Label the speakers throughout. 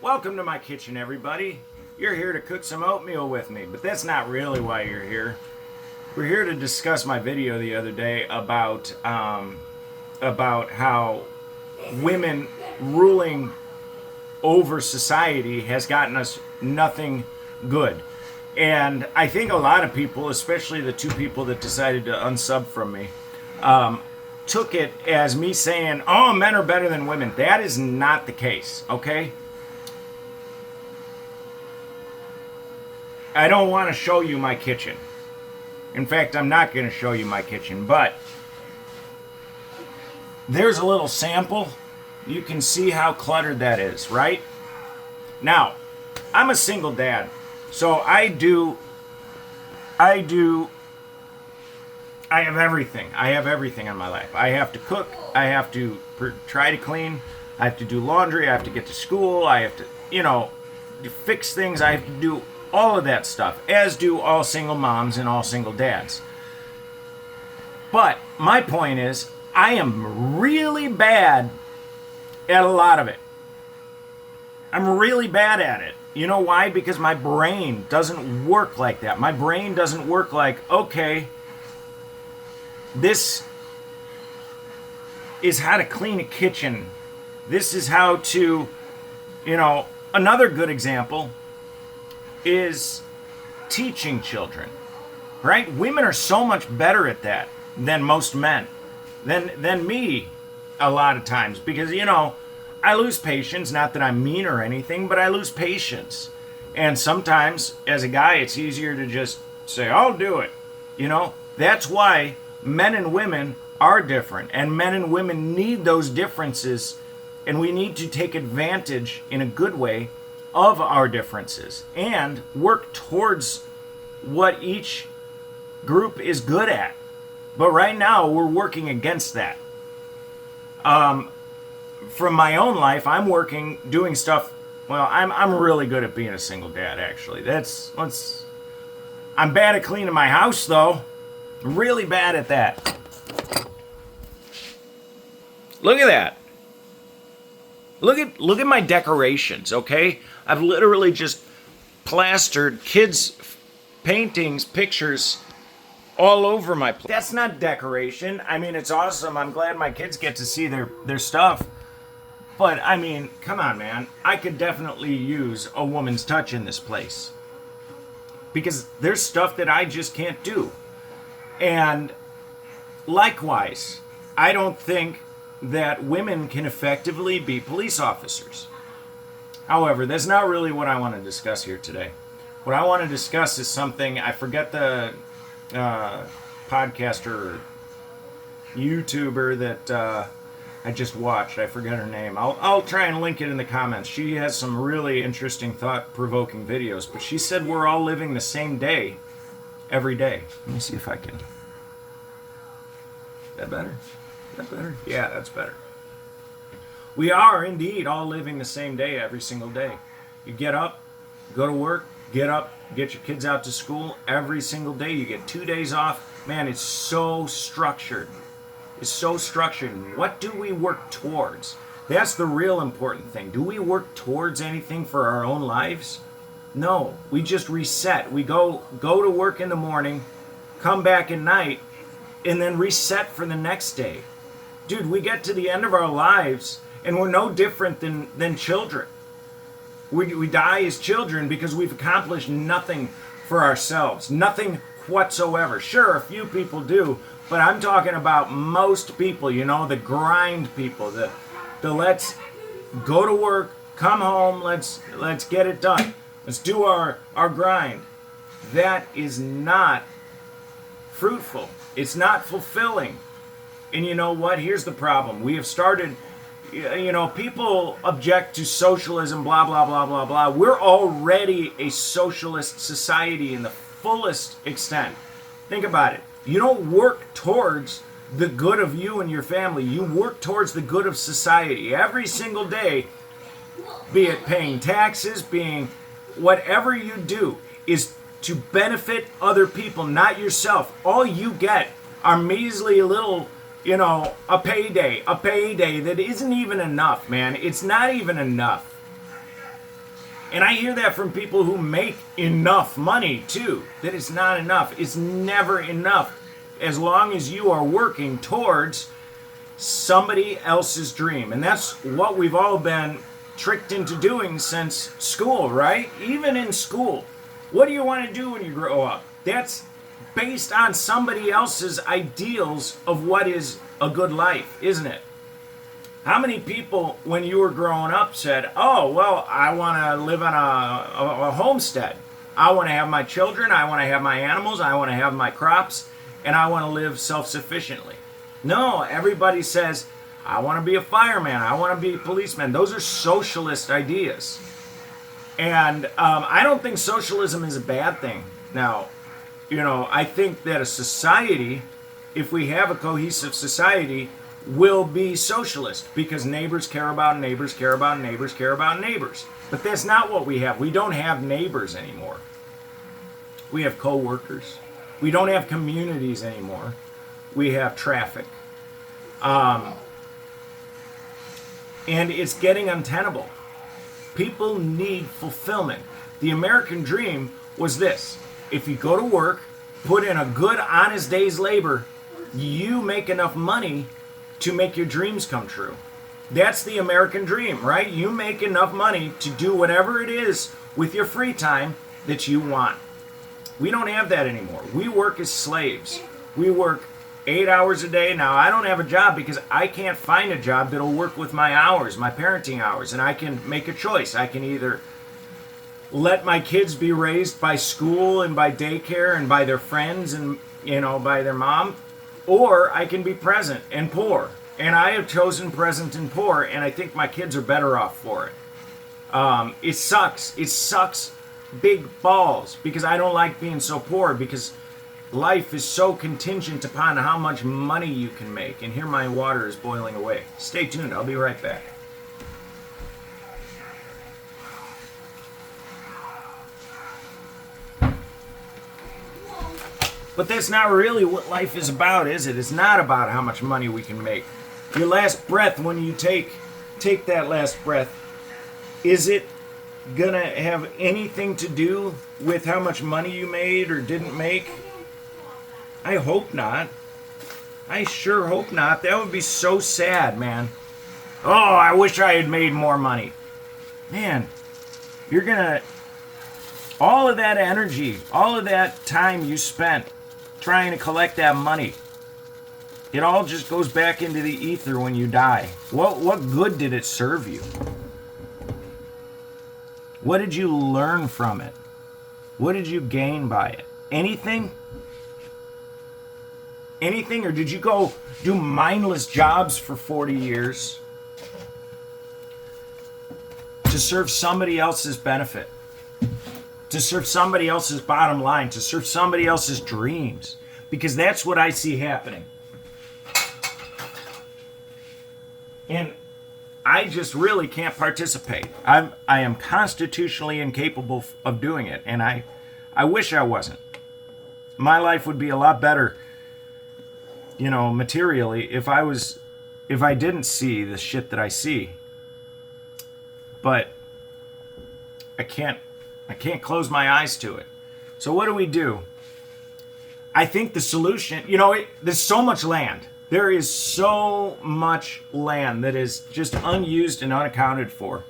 Speaker 1: Welcome to my kitchen, everybody. You're here to cook some oatmeal with me, but that's not really why you're here. We're here to discuss my video the other day about how women ruling over society has gotten us nothing good. And I think a lot of people, especially the two people that decided to unsub from me, took it as me saying, oh, men are better than women. That is not the case, okay? I don't want to show you my kitchen. In fact, I'm not going to show you my kitchen, but there's a little sample. You can see how cluttered that is, right? Now, I'm a single dad, so I have everything. I have everything on my life. I have to cook. I have to try to clean. I have to do laundry. I have to get to school. I have to, fix things. I have to do all of that stuff, as do all single moms and all single dads. But my point is, I am really bad at a lot of it. I'm really bad at it. You know why? Because my brain doesn't work like that. My brain doesn't work like, okay, this is how to clean a kitchen. This is how to, another good example is teaching children, right? Women are so much better at that than most men, than me a lot of times, because, I lose patience, not that I'm mean or anything, but I lose patience. And sometimes, as a guy, it's easier to just say, I'll do it. That's why men and women are different, and men and women need those differences, and we need to take advantage in a good way of our differences and work towards what each group is good at. But right now, we're working against that. From my own life, I'm doing stuff. Well, I'm really good at being a single dad, actually. I'm bad at cleaning my house, though. Really bad at that. Look at that. Look at my decorations, okay? I've literally just plastered kids' paintings, pictures all over my place. That's not decoration. I mean, it's awesome. I'm glad my kids get to see their stuff. But, I mean, come on, man. I could definitely use a woman's touch in this place. Because there's stuff that I just can't do. And likewise, I don't think that women can effectively be police officers. However, that's not really what I want to discuss here today. What I want to discuss is something, I forget the podcaster, YouTuber that I just watched. I forget her name. I'll try and link it in the comments. She has some really interesting, thought-provoking videos, but she said we're all living the same day every day. Let me see if I can. Is that better? Is that better? Yeah, that's better. We are indeed all living the same day every single day. You get up, go to work, get up, get your kids out to school every single day. You get 2 days off. Man, it's so structured. It's so structured. What do we work towards? That's the real important thing. Do we work towards anything for our own lives? No, we just reset. We go to work in the morning, come back at night, and then reset for the next day. Dude, we get to the end of our lives and we're no different than children. We die as children because we've accomplished nothing for ourselves. Nothing whatsoever. Sure, a few people do, but I'm talking about most people, the grind people, the let's go to work, come home, let's get it done. Let's do our grind. That is not fruitful. It's not fulfilling. And you know what? Here's the problem. We have started, people object to socialism, blah, blah, blah, blah, blah. We're already a socialist society in the fullest extent. Think about it. You don't work towards the good of you and your family. You work towards the good of society. Every single day, be it paying taxes, being whatever you do, is to benefit other people, not yourself. All you get are measly little a payday that isn't even enough, man. It's not even enough. And I hear that from people who make enough money too, that it's not enough. It's never enough as long as you are working towards somebody else's dream. And that's what we've all been tricked into doing since school, right? Even in school. What do you want to do when you grow up? That's based on somebody else's ideals of what is a good life, isn't it? How many people, when you were growing up, said, oh, well, I want to live on a homestead. I want to have my children, I want to have my animals, I want to have my crops, and I want to live self-sufficiently. No, everybody says, I want to be a fireman, I want to be a policeman. Those are socialist ideas. And I don't think socialism is a bad thing. Now, I think that a society, if we have a cohesive society, will be socialist because neighbors care about neighbors, care about neighbors, care about neighbors. But that's not what we have. We don't have neighbors anymore. We have co-workers. We don't have communities anymore. We have traffic. And it's getting untenable. People need fulfillment. The American dream was this. If you go to work, put in a good, honest day's labor, you make enough money to make your dreams come true. That's the American dream, right? You make enough money to do whatever it is with your free time that you want. We don't have that anymore. We work as slaves. We work 8 hours a day. Now, I don't have a job because I can't find a job that'll work with my hours, my parenting hours, and I can make a choice. I can either let my kids be raised by school and by daycare and by their friends and, by their mom, or I can be present and poor. And I have chosen present and poor, and I think my kids are better off for it. It sucks. It sucks big balls because I don't like being so poor because life is so contingent upon how much money you can make. And here my water is boiling away. Stay tuned. I'll be right back. But that's not really what life is about, is it? It's not about how much money we can make. Your last breath, when you take that last breath, is it gonna have anything to do with how much money you made or didn't make? I hope not. I sure hope not. That would be so sad, man. Oh, I wish I had made more money. Man, you're gonna... all of that energy, all of that time you spent trying to collect that money, it all just goes back into the ether when you die. What good did it serve you? What did you learn from it? What did you gain by it? Anything? Anything? Or did you go do mindless jobs for 40 years to serve somebody else's benefit? To serve somebody else's bottom line, to serve somebody else's dreams. Because that's what I see happening. And I just really can't participate. I am constitutionally incapable of doing it. And I wish I wasn't. My life would be a lot better, materially, if I didn't see the shit that I see. But I can't close my eyes to it. So what do? I think the solution, there's so much land. There is so much land that is just unused and unaccounted for.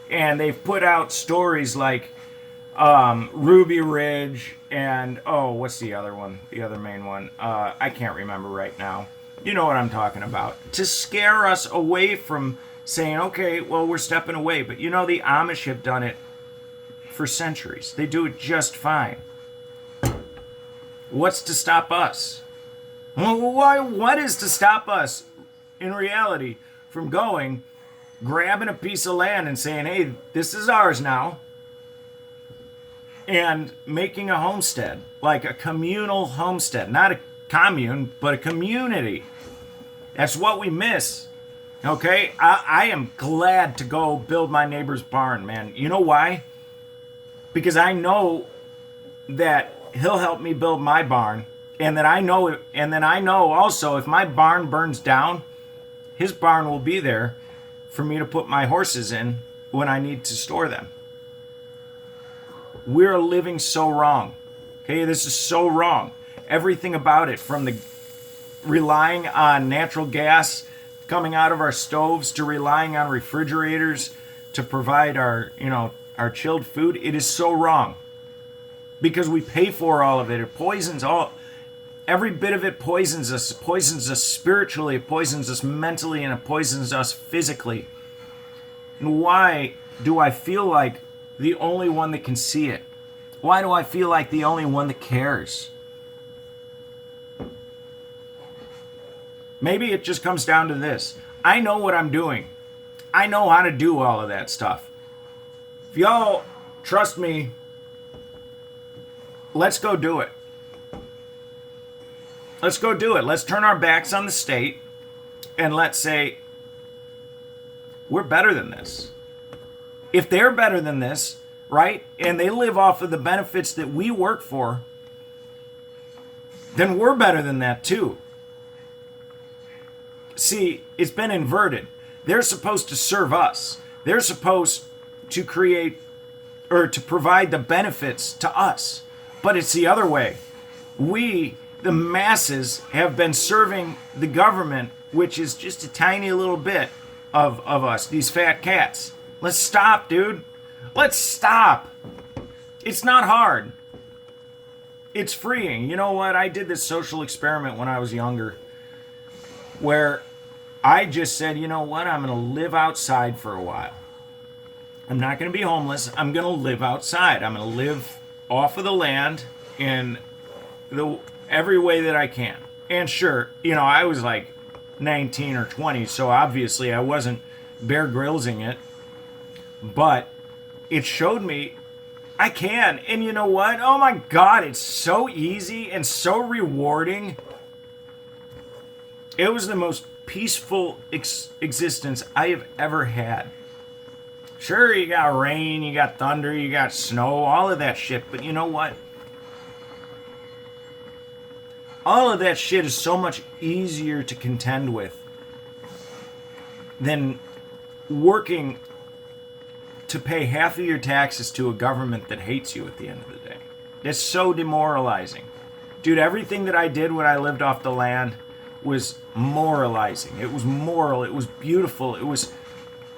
Speaker 1: And they've put out stories like Ruby Ridge and, what's the other one? The other main one. I can't remember right now. You know what I'm talking about. To scare us away from saying, okay, well, we're stepping away. But the Amish have done it for centuries. They do it just fine. What's to stop us? What is to stop us, in reality, from grabbing a piece of land and saying, hey, this is ours now, and making a homestead, like a communal homestead, not a commune, but a community. That's what we miss. Okay? I am glad to go build my neighbor's barn, man. You know why? Because I know that he'll help me build my barn, and then I know also if my barn burns down, his barn will be there for me to put my horses in when I need to store them. We're living so wrong. Okay, this is so wrong. Everything about it, from the relying on natural gas coming out of our stoves to relying on refrigerators to provide our, our chilled food, it is so wrong. Because we pay for all of it. It poisons every bit of it poisons us. It poisons us spiritually, it poisons us mentally, and it poisons us physically. And why do I feel like the only one that can see it? Why do I feel like the only one that cares? Maybe it just comes down to this. I know what I'm doing. I know how to do all of that stuff. If y'all trust me, let's go do it. Let's go do it. Let's turn our backs on the state and let's say, we're better than this. If they're better than this, right, and they live off of the benefits that we work for, then we're better than that too. See, it's been inverted. They're supposed to serve us. They're supposed to create or to provide the benefits to us. But it's the other way. We, the masses, have been serving the government, which is just a tiny little bit of us, these fat cats. Let's stop, dude. Let's stop. It's not hard. It's freeing. You know what? I did this social experiment when I was younger where I just said, you know what? I'm going to live outside for a while. I'm not going to be homeless. I'm going to live outside. I'm going to live off of the land in every way that I can. And sure, I was like 19 or 20, so obviously I wasn't Bear Grylls-ing it. But it showed me I can. And you know what? Oh my God, it's so easy and so rewarding. It was the most peaceful existence I have ever had. Sure, you got rain, you got thunder, you got snow, all of that shit. But you know what? All of that shit is so much easier to contend with than working to pay half of your taxes to a government that hates you at the end of the day. It's so demoralizing. Dude, everything that I did when I lived off the land was moralizing. It was moral. It was beautiful.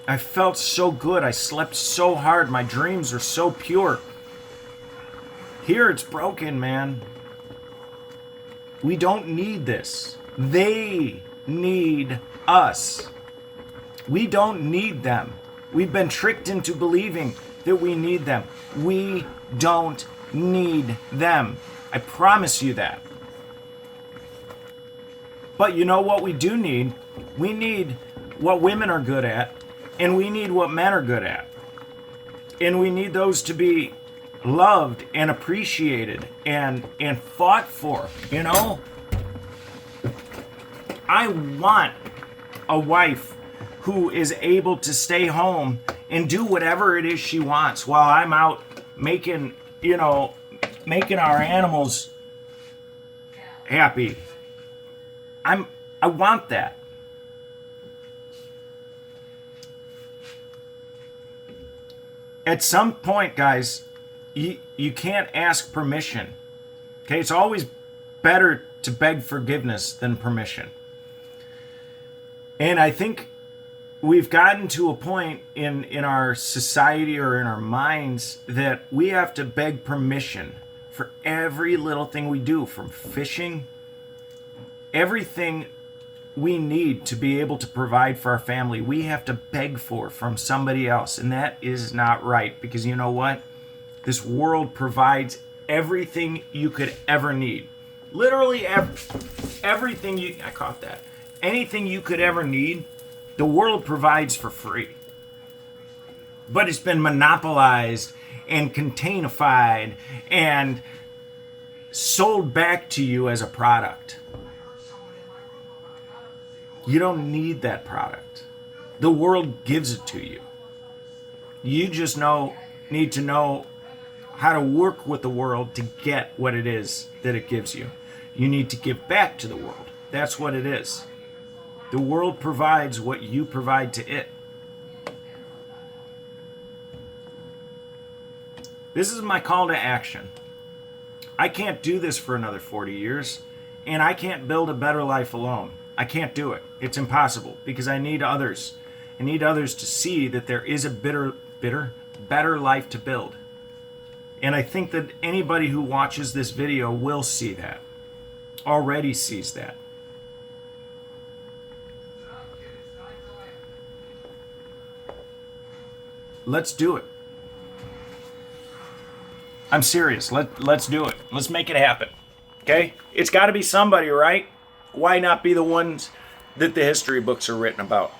Speaker 1: I felt so good. I slept so hard. My dreams were so pure. Here it's broken, man. We don't need this. They need us. We don't need them. We've been tricked into believing that we need them. We don't need them. I promise you that. But you know what we do need? We need what women are good at, and we need what men are good at. And we need those to be loved and appreciated and fought for, I want a wife who is able to stay home and do whatever it is she wants while I'm out making our animals happy. I want that. At some point, guys, you can't ask permission. Okay, it's always better to beg forgiveness than permission. And I think we've gotten to a point in our society or in our minds that we have to beg permission for every little thing we do, from fishing, everything we need to be able to provide for our family, we have to beg for from somebody else. And that is not right, because you know what? This world provides everything you could ever need. Literally everything anything you could ever need, the world provides for free. But it's been monopolized and containified and sold back to you as a product. You don't need that product. The world gives it to you. You just need to know how to work with the world to get what it is that it gives you. You need to give back to the world. That's what it is. The world provides what you provide to it. This is my call to action. I can't do this for another 40 years, and I can't build a better life alone. I can't do it. It's impossible because I need others. I need others to see that there is a better life to build. And I think that anybody who watches this video will see that, already sees that. Let's do it. I'm serious. Let's do it. Let's make it happen. Okay? It's got to be somebody, right? Why not be the ones that the history books are written about?